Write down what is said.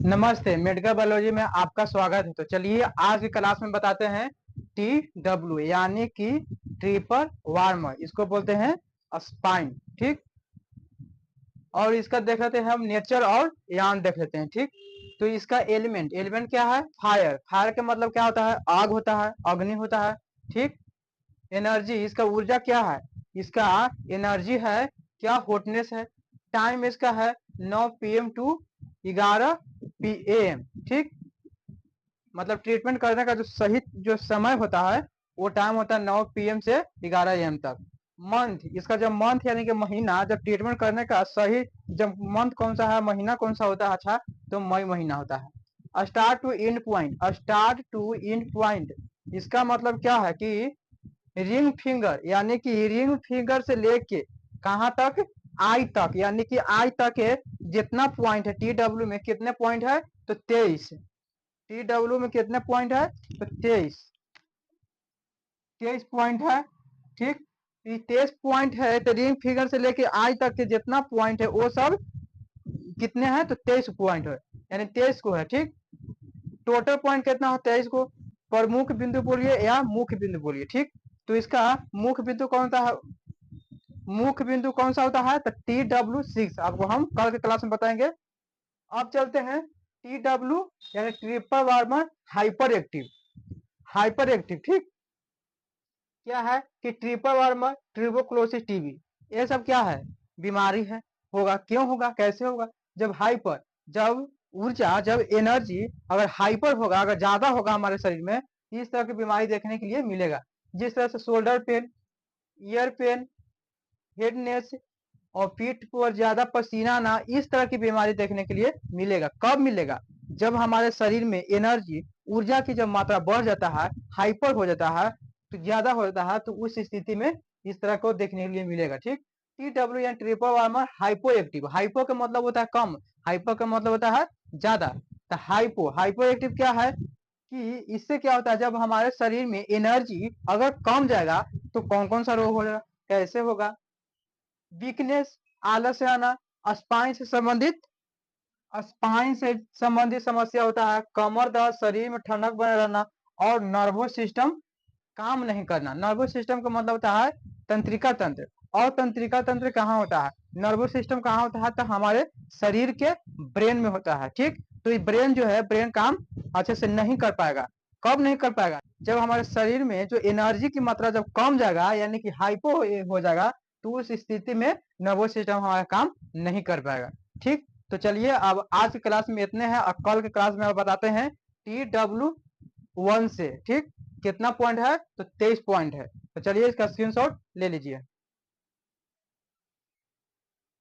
नमस्ते, medical biology में आपका स्वागत है। तो चलिए आज की क्लास में बताते हैं टी डब्ल्यू यानी कि ट्रिपर वार्मर, इसको बोलते हैं स्पाइन। ठीक, और इसका देख लेते हैं हम नेचर और यान देख लेते हैं। ठीक, तो इसका एलिमेंट क्या है? फायर। फायर का मतलब क्या होता है? आग होता है, अग्नि होता है। ठीक, एनर्जी, इसका ऊर्जा क्या है? इसका एनर्जी है, क्या हॉटनेस है। टाइम इसका है 9 PM टू 11 PM। ठीक, मतलब ट्रीटमेंट करने का जो सही जो समय होता है वो टाइम होता है 9 PM से 11 AM तक। मंथ, इसका जब मंथ यानी कि महीना, जब ट्रीटमेंट करने का सही जब मंथ कौन सा है, महीना कौन सा होता है? अच्छा, तो मई महीना होता है। Start to end point, start to end point, इसका मतलब क्या है कि रिंग फिंगर यानी कि रिंग फिंगर से लेके कहाँ तक? आई तक, यानी कि आई तक है जितना पॉइंट है। टी डब्ल्यू में कितने पॉइंट है? तो 23। टी डब्ल्यू में कितने पॉइंट है? तो 23। 23 पॉइंट है। ठीक, 23 पॉइंट है तो रिंग फिगर से लेके आई तक के जितना पॉइंट है वो सब कितने हैं? तो 23 पॉइंट है, यानी 23 को है। ठीक, टोटल पॉइंट कितना है? 23 को। प्रमुख बिंदु बोलिए या मुख्य बिंदु बोलिए। ठीक, तो इसका मुख्य बिंदु कौन सा है? मुख्य बिंदु कौन सा होता है? तो TW6, आपको हम कल के क्लास में बताएंगे। अब चलते हैं TW यानी triple warmer hyper active. Hyper active, ठीक, क्या है कि ट्रिपल वार्मर ट्यूबरकुलोसिस टीबी, ये सब क्या है? बीमारी है। होगा, क्यों होगा, कैसे होगा? जब हाइपर, जब ऊर्जा, जब एनर्जी अगर हाइपर होगा, अगर ज्यादा होगा हमारे शरीर में, इस तरह की बीमारी देखने के लिए मिलेगा। जिस तरह से शोल्डर पेन, ईयर पेन, हेडनेस और पीठ पर ज्यादा पसीना आना, इस तरह की बीमारी देखने के लिए मिलेगा। कब मिलेगा? जब हमारे शरीर में एनर्जी, ऊर्जा की जब मात्रा बढ़ जाता है, हाइपर हो जाता है, तो ज्यादा हो जाता है, तो उस स्थिति में इस तरह को देखने के लिए मिलेगा। ठीक, टी डब्ल्यू या triple warmer hypo active. Hypo का मतलब होता है कम, हाइपर का मतलब होता है ज्यादा। तो हाइपो, हाइपो एक्टिव क्या है कि इससे क्या होता है, जब हमारे शरीर में एनर्जी अगर कम जाएगा तो कौन कौन सा रोग होगा, कैसे होगा? वीकनेस, आलस आना, स्पाइन से संबंधित, स्पाइन से संबंधित समस्या होता है, कमर दर्द, शरीर में ठंडक बने रहना और नर्वस सिस्टम काम नहीं करना। नर्वस सिस्टम का मतलब होता है तंत्रिका तंत्र, और तंत्रिका तंत्र कहाँ होता है? नर्वस सिस्टम कहाँ होता है? तो हमारे शरीर के ब्रेन में होता है। ठीक, तो ये ब्रेन जो है, ब्रेन काम अच्छे से नहीं कर पाएगा। कब नहीं कर पाएगा? जब हमारे शरीर में जो एनर्जी की मात्रा जब कम जाएगा, यानी कि हाइपो हो जाएगा, तो उस स्थिति में नर्वस सिस्टम हमारा काम नहीं कर पाएगा। ठीक, तो चलिए अब आज की क्लास में इतने हैं, और कल की क्लास में अब बताते हैं TW1 से। ठीक, कितना पॉइंट है? तो 23 पॉइंट है। तो चलिए इसका स्क्रीनशॉट ले लीजिए।